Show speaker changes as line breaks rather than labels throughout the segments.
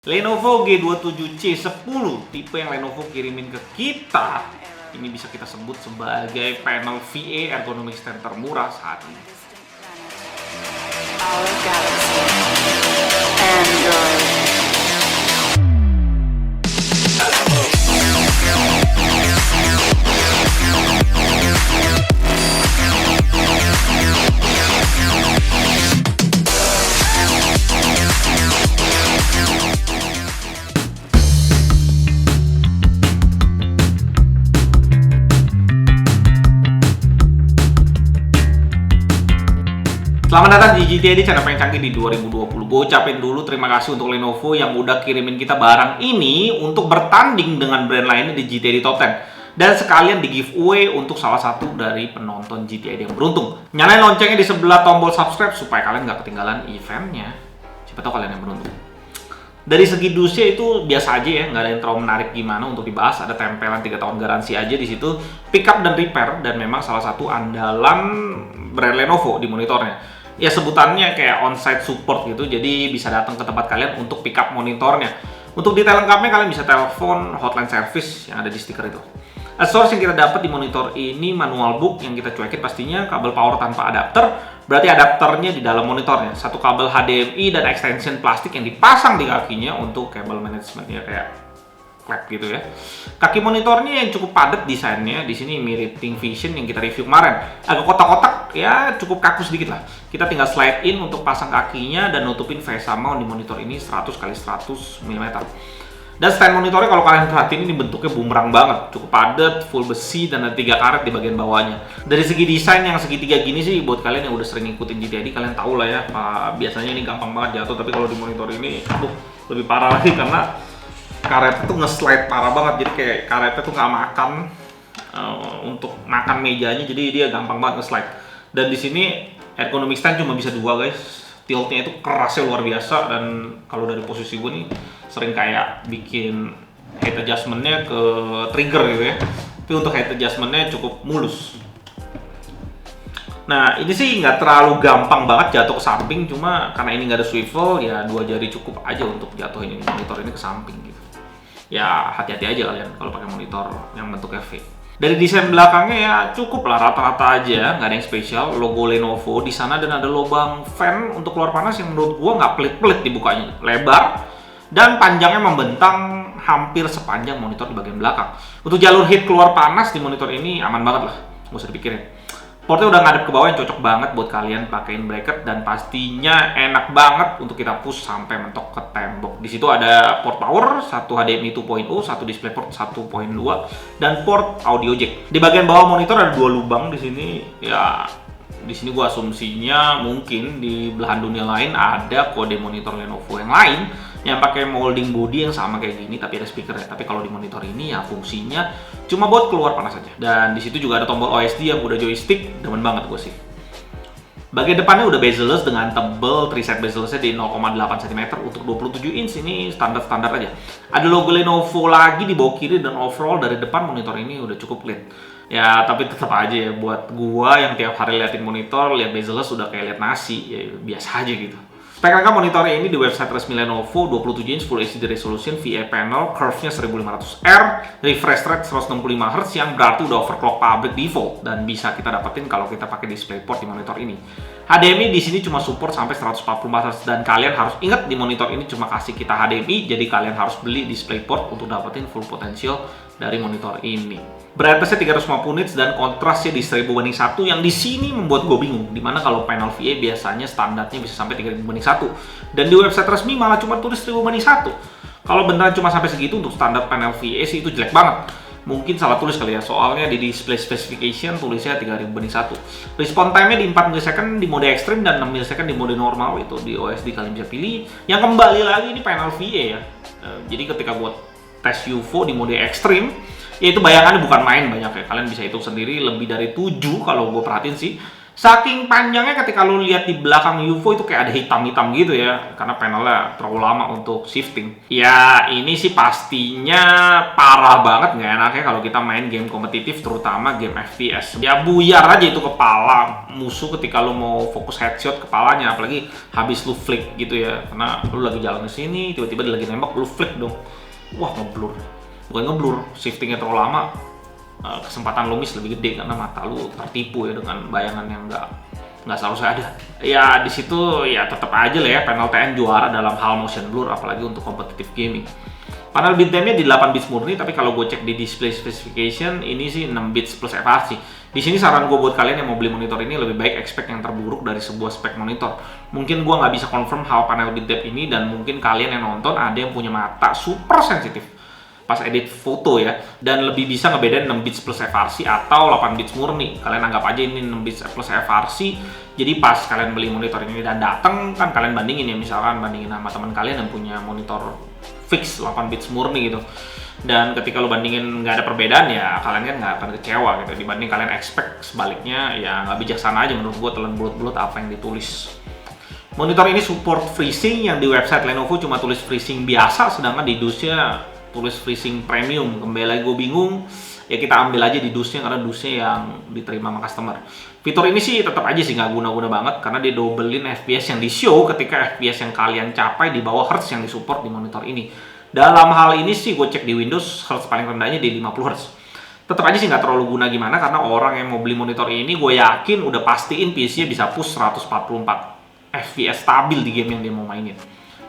Lenovo G27C10 tipe yang Lenovo kirimin ke kita, ini bisa kita sebut sebagai panel VA ergonomic stand termurah saat ini. Selamat datang di GTA di channel paling canggih di 2020. Gue ucapin dulu terima kasih untuk Lenovo yang udah kirimin kita barang ini untuk bertanding dengan brand lainnya di GTA di Top 10. Dan sekalian di giveaway untuk salah satu dari penonton GTA yang beruntung. Nyalain loncengnya di sebelah tombol subscribe supaya kalian gak ketinggalan eventnya. Siapa tahu kalian yang beruntung. Dari segi dusnya itu biasa aja ya, nggak ada yang terlalu menarik gimana untuk dibahas. Ada tempelan 3 tahun garansi aja di situ, pickup dan repair, dan memang salah satu andalan brand Lenovo di monitornya. Ya sebutannya kayak on-site support gitu, jadi bisa datang ke tempat kalian untuk pick up monitornya. Untuk detail lengkapnya kalian bisa telepon hotline service yang ada di stiker itu. Source yang kita dapat di monitor ini manual book yang kita cuekin pastinya, kabel power tanpa adapter, berarti adapternya di dalam monitornya. Satu kabel HDMI dan extension plastik yang dipasang di kakinya untuk kabel manajemennya kayak klep gitu ya. Kaki monitornya yang cukup padat desainnya, di sini mirip ThinkVision yang kita review kemarin. Agak kotak-kotak ya, cukup kaku sedikit lah. Kita tinggal slide in untuk pasang kakinya dan nutupin VESA mount di monitor ini 100 x 100 mm. Dan stand monitornya kalau kalian perhatiin ini bentuknya bumerang banget, cukup padat, full besi, dan ada 3 karet di bagian bawahnya. Dari segi desain yang segitiga gini sih, buat kalian yang udah sering ngikutin GTA kalian tahu lah ya, biasanya ini gampang banget jatuh, tapi kalau di monitor ini lebih parah lagi karena karetnya tuh nge-slide parah banget, jadi kayak karetnya tuh nggak makan untuk makan mejanya, jadi dia gampang banget nge-slide. Dan di sini ergonomic stand cuma bisa 2 guys, tiltnya itu kerasnya luar biasa, dan kalau dari posisi gue nih sering kayak bikin height adjustment-nya ke trigger gitu ya, tapi untuk height adjustment-nya cukup mulus. Nah ini sih nggak terlalu gampang banget jatuh ke samping, cuma karena ini nggak ada swivel ya 2 jari cukup aja untuk jatuhin ini monitor ini ke samping gitu. Ya hati-hati aja kalian kalau pakai monitor yang bentuknya V. Dari desain belakangnya ya cukup lah rata-rata aja, nggak ada yang spesial. Logo Lenovo di sana dan ada lubang fan untuk keluar panas yang menurut gua nggak pelit-pelit dibukanya, lebar dan panjangnya membentang hampir sepanjang monitor di bagian belakang. Untuk jalur heat keluar panas di monitor ini aman banget lah, nggak usah dipikirin. Portnya udah ngadep ke bawah yang cocok banget buat kalian pakein bracket, dan pastinya enak banget untuk kita push sampai mentok ke tembok. Di situ ada port power, satu HDMI 2.0, satu DisplayPort 1.2, dan port audio jack. Di bagian bawah monitor ada 2 lubang di sini. Ya, di sini gua asumsinya mungkin di belahan dunia lain ada kode monitor Lenovo yang lain yang pakai molding body yang sama kayak gini tapi ada speaker ya. Tapi kalau di monitor ini ya fungsinya cuma buat keluar panas aja. Dan di situ juga ada tombol OSD yang udah joystick, demen banget gue sih. Bagian depannya udah bezel-less dengan tebel, preset bezel-nya di 0,8 cm untuk 27 inch, ini standar-standar aja. Ada logo Lenovo lagi di bawah kiri, dan overall dari depan monitor ini udah cukup clean. Ya tapi tetap aja ya, buat gua yang tiap hari liatin monitor, lihat bezel-less udah kayak liat nasi, ya biasa aja gitu. Spek lengkap monitornya ini di website resmi Lenovo, 27 inch Full HD resolution, VA panel, curve-nya 1500Hz, refresh rate 165Hz yang berarti udah overclock pabrik default, dan bisa kita dapetin kalau kita pakai DisplayPort di monitor ini. HDMI di sini cuma support sampai 144Hz, dan kalian harus ingat di monitor ini cuma kasih kita HDMI, jadi kalian harus beli DisplayPort untuk dapetin full potential dari monitor ini. Brightness-nya 350 nits dan kontrasnya di 1000:1 yang di sini membuat gue bingung, dimana kalau panel VA biasanya standarnya bisa sampai 3000:1, dan di website resmi malah cuma tulis 1000:1. Kalau beneran cuma sampai segitu untuk standar panel VA sih itu jelek banget. Mungkin salah tulis kali ya, soalnya di display specification tulisnya 3000:1. Response time-nya di 4 ms di mode ekstrim dan 6 ms di mode normal, itu di OSD kalian bisa pilih. Yang kembali lagi ini panel VA ya. Jadi ketika buat tes UFO di mode ekstrim, ya itu bayangannya bukan main banyak ya, kalian bisa hitung sendiri lebih dari 7 kalau gue perhatiin sih. Saking panjangnya ketika lu lihat di belakang UFO itu kayak ada hitam-hitam gitu ya, karena panelnya terlalu lama untuk shifting. Ya ini sih pastinya parah banget nggak enaknya kalau kita main game kompetitif, terutama game FPS. Ya buyar aja itu kepala musuh ketika lu mau fokus headshot kepalanya, apalagi habis lu flick gitu ya, karena lu lagi jalan ke sini, tiba-tiba dia lagi nembak, lu flick dong. Wah ngeblur, bukan ngeblur, shiftingnya terlalu lama. Kesempatan lo miss lebih gede karena mata lu tertipu ya dengan bayangan yang nggak selalu ada. Ya di situ ya tetap aja lah ya panel TN juara dalam hal motion blur, apalagi untuk competitive gaming. Panel bitmap-nya di 8 bits murni, tapi kalau gue cek di display specification ini sih 6 bits plus FRC. Di sini saran gue buat kalian yang mau beli monitor ini lebih baik expect yang terburuk dari sebuah spek monitor. Mungkin gue nggak bisa confirm how panel bitmap ini, dan mungkin kalian yang nonton ada yang punya mata super sensitif pas edit foto ya, dan lebih bisa ngebedain 6 bits plus FRC atau 8 bits murni. Kalian anggap aja ini 6 bits plus FRC, jadi pas kalian beli monitor ini dan datang kan kalian bandingin ya, misalkan bandingin sama teman kalian yang punya monitor fix 8 bits murni gitu, dan ketika lo bandingin nggak ada perbedaan ya kalian kan nggak akan kecewa gitu, dibanding kalian expect sebaliknya. Ya nggak bijaksana aja menurut gue telan bulat-bulat apa yang ditulis. Monitor ini support FreeSync, yang di website Lenovo cuma tulis FreeSync biasa, sedangkan di dusnya tulis FreeSync premium. Kembali lagi gue bingung, ya kita ambil aja di dusnya karena dusnya yang diterima sama customer. Fitur ini sih tetap aja sih nggak guna-guna banget, karena dia dobelin FPS yang di show ketika FPS yang kalian capai di bawah Hz yang disupport di monitor ini. Dalam hal ini sih gue cek di Windows Hz paling rendahnya di 50 Hz. Tetap aja sih nggak terlalu guna gimana, karena orang yang mau beli monitor ini gue yakin udah pastiin PC-nya bisa push 144 FPS stabil di game yang dia mau mainin.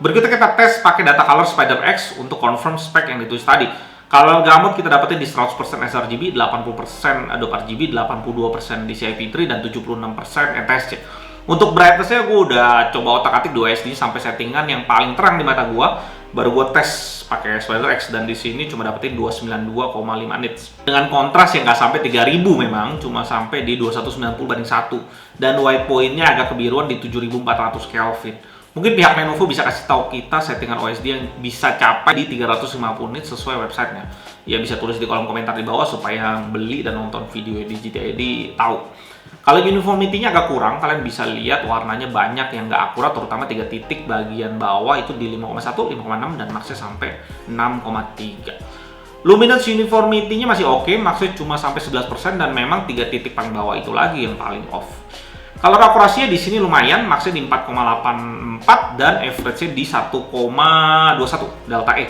Berikutnya kita tes pakai data color SpiderX untuk confirm spek yang ditulis tadi. Kalau gamut kita dapetin di 100% sRGB, 80% Adobe RGB, 82% DCI P3, dan 76% NTSC. Untuk brightness-nya gue udah coba otak-atik 2SD sampai settingan yang paling terang di mata gue. Baru gue tes pakai SpiderX, dan di sini cuma dapetin 292,5 nits. Dengan kontras yang nggak sampai 3000 memang, cuma sampai di 2190/1. Dan white point-nya agak kebiruan di 7400 Kelvin. Mungkin pihak Lenovo bisa kasih tahu kita settingan OSD yang bisa capai di 350 nits sesuai websitenya. Ya bisa tulis di kolom komentar di bawah supaya yang beli dan nonton video di GTID tahu. Kalau uniformity-nya agak kurang, kalian bisa lihat warnanya banyak yang nggak akurat, terutama 3 titik bagian bawah itu di 5,1, 5,6, dan max-nya sampai 6,3. Luminance uniformity-nya masih oke, max-nya cuma sampai 11%, dan memang 3 titik paling bawah itu lagi yang paling off. Kalau akurasinya di sini lumayan, max-nya di 4,84 dan average-nya di 1,21 delta E.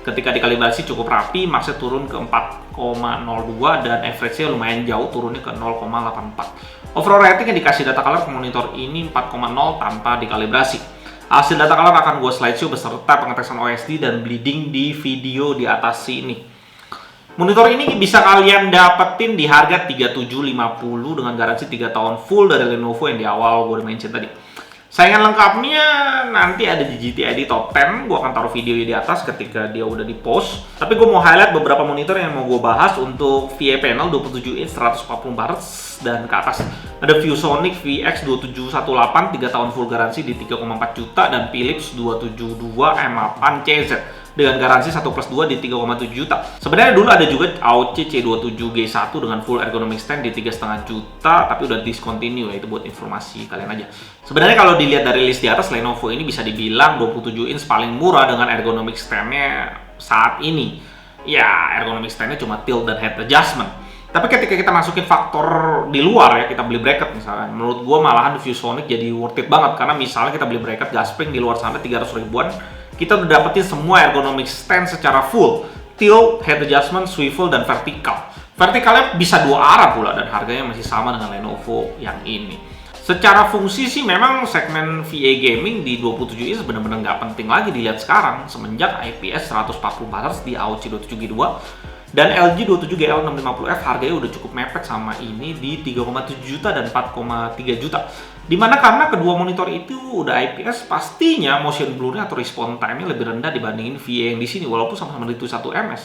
Ketika dikalibrasi cukup rapi, max-nya turun ke 4,02 dan average-nya lumayan jauh, turunnya ke 0,84. Overall rating yang dikasih data color ke monitor ini 4,0 tanpa dikalibrasi. Hasil data color akan gue slideshow beserta pengetesan OSD dan bleeding di video di atas sini. Monitor ini bisa kalian dapetin di harga 3750 dengan garansi 3 tahun full dari Lenovo yang di awal gue udah mention tadi. Saingan lengkapnya nanti ada di GTID Top 10, gue akan taruh videonya di atas ketika dia udah di post. Tapi gue mau highlight beberapa monitor yang mau gue bahas untuk VA panel 27 inch 144 Hz dan ke atas. Ada ViewSonic VX2718 3 tahun full garansi di 3,4 juta, dan Philips 272 M8 CZ dengan garansi 1+2 di 3,7 juta. Sebenarnya dulu ada juga AOC C27G1 dengan full ergonomic stand di 3,5 juta, tapi udah discontinue ya, itu buat informasi kalian aja. Sebenarnya kalau dilihat dari list di atas, Lenovo ini bisa dibilang 27 inch paling murah dengan ergonomic stand-nya saat ini. Ya, ergonomic stand-nya cuma tilt dan head adjustment. Tapi ketika kita masukin faktor di luar ya, kita beli bracket misalnya, menurut gua malahan ViewSonic jadi worth it banget, karena misalnya kita beli bracket Gasping di luar sana 300 ribuan, kita udah dapetin semua ergonomic stand secara full, tilt, head adjustment, swivel, dan vertikal. Vertikalnya bisa 2 arah pula, dan harganya masih sama dengan Lenovo yang ini. Secara fungsi sih memang segmen VA gaming di 27 inch bener-bener nggak penting lagi dilihat sekarang, semenjak IPS 144 Hz di AOC 27G2 dan LG 27GL650F harganya udah cukup mepet sama ini di 3,7 juta dan 4,3 juta. Dimana karena kedua monitor itu udah IPS, pastinya motion blur-nya atau response time-nya lebih rendah dibandingin VA yang di sini, walaupun sama-sama ditulis 1 ms.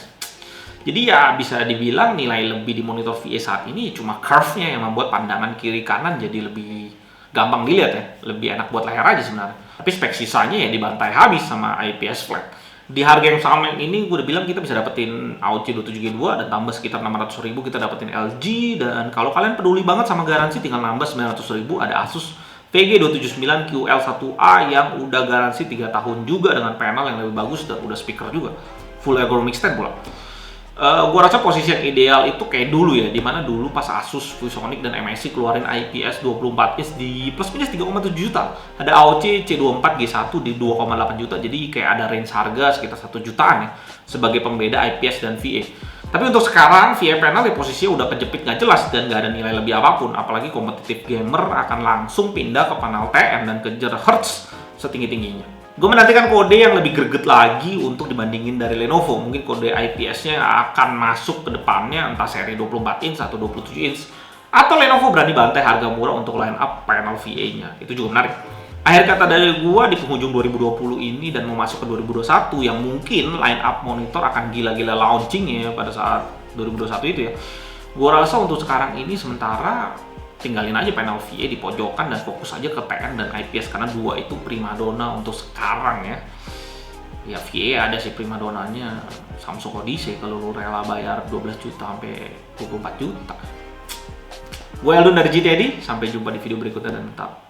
Jadi ya bisa dibilang nilai lebih di monitor VA saat ini cuma curve-nya yang membuat pandangan kiri kanan jadi lebih gampang dilihat ya, lebih enak buat layar aja sebenarnya. Tapi spek sisanya ya dibantai habis sama IPS flat. Di harga yang sama yang ini, gue udah bilang kita bisa dapetin AOC 27G2 dan tambah sekitar 600.000 kita dapetin LG. Dan kalau kalian peduli banget sama garansi, tinggal nambah 900.000 ada Asus VG279QL1A yang udah garansi 3 tahun juga dengan panel yang lebih bagus dan udah speaker juga. Full ergonomic stand pula. Gue rasa posisi yang ideal itu kayak dulu ya, dimana dulu pas Asus, ViewSonic, dan MSI keluarin IPS 24 inch di plus minus 3,7 juta. Ada AOC C24G1 di 2,8 juta, jadi kayak ada range harga sekitar 1 jutaan ya, sebagai pembeda IPS dan VA. Tapi untuk sekarang, VA panel di posisinya udah kejepit nggak jelas dan nggak ada nilai lebih apapun, apalagi kompetitif gamer akan langsung pindah ke panel TN dan kejar Hertz setinggi-tingginya. Gue menantikan kode yang lebih greget lagi untuk dibandingin dari Lenovo. Mungkin kode IPS-nya akan masuk ke depannya, entah seri 24 inch atau 27 inch. Atau Lenovo berani bantai harga murah untuk line up panel VA-nya. Itu juga menarik. Akhir kata dari gue di penghujung 2020 ini dan mau masuk ke 2021 yang mungkin line up monitor akan gila-gila launching ya pada saat 2021 itu ya. Gue rasa untuk sekarang ini sementara tinggalin aja panel VA di pojokan dan fokus aja ke TN dan IPS karena dua itu primadona untuk sekarang ya. Ya VA ada sih primadonanya Samsung Odyssey kalau lu rela bayar 12 juta sampai 24 juta. Gue Eldon dari GTD, sampai jumpa di video berikutnya dan tetap